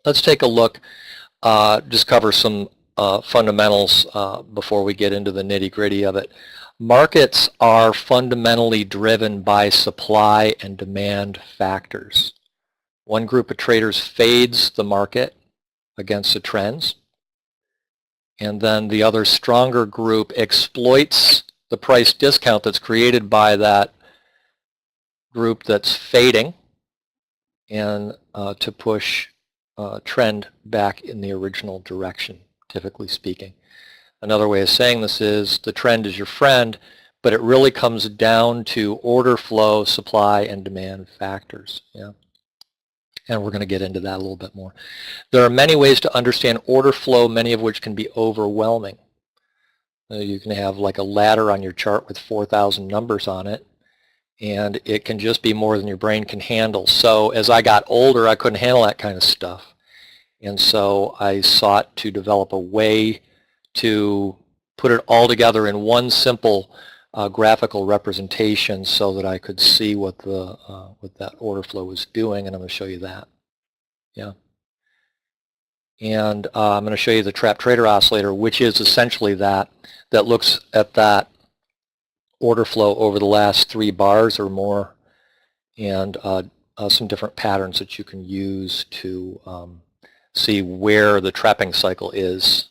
Let's take a look, just cover some fundamentals before we get into the nitty-gritty of it. Markets are fundamentally driven by supply and demand factors. One group of traders fades the market against the trends, and then the other stronger group exploits the price discount that's created by that group that's fading and to push trend back in the original direction, typically speaking. Another way of saying this is the trend is your friend, but it really comes down to order flow, supply, and demand factors. Yeah. And we're going to get into that a little bit more. There are many ways to understand order flow, many of which can be overwhelming. You can have like a ladder on your chart with 4,000 numbers on it, and it can just be more than your brain can handle. So as I got older, I couldn't handle that kind of stuff. And so I sought to develop a way to put it all together in one simple graphical representation so that I could see what that order flow was doing, and I'm going to show you that. Yeah. And I'm going to show you the trap trader oscillator, which is essentially that looks at that order flow over the last 3 bars or more, and some different patterns that you can use to see where the trapping cycle is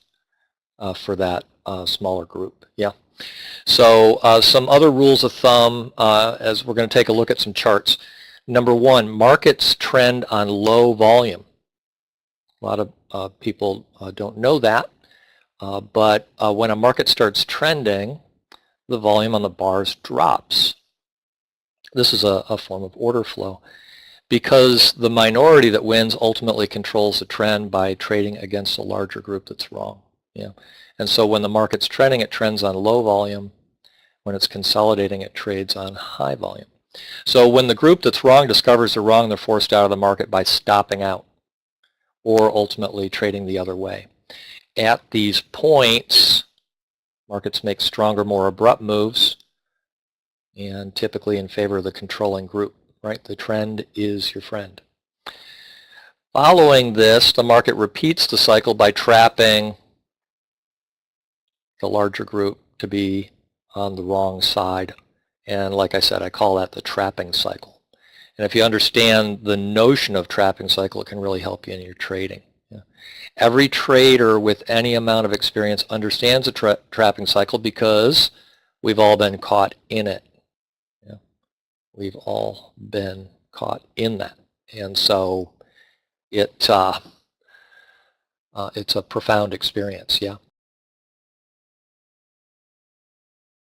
for that smaller group. Yeah. So some other rules of thumb as we're going to take a look at some charts. Number 1, markets trend on low volume. A lot of people don't know that, but when a market starts trending, the volume on the bars drops. This is a form of order flow because the minority that wins ultimately controls the trend by trading against a larger group that's wrong. Yeah. And so when the market's trending, it trends on low volume. When it's consolidating, it trades on high volume. So when the group that's wrong discovers they're wrong, they're forced out of the market by stopping out or ultimately trading the other way. At these points, markets make stronger, more abrupt moves, and typically in favor of the controlling group, right? The trend is your friend. Following this, the market repeats the cycle by trapping the larger group to be on the wrong side. And like I said, I call that the trapping cycle. And if you understand the notion of trapping cycle, it can really help you in your trading. Yeah. Every trader with any amount of experience understands the trapping cycle because we've all been caught in it. Yeah. We've all been caught in that. And so it's a profound experience, yeah.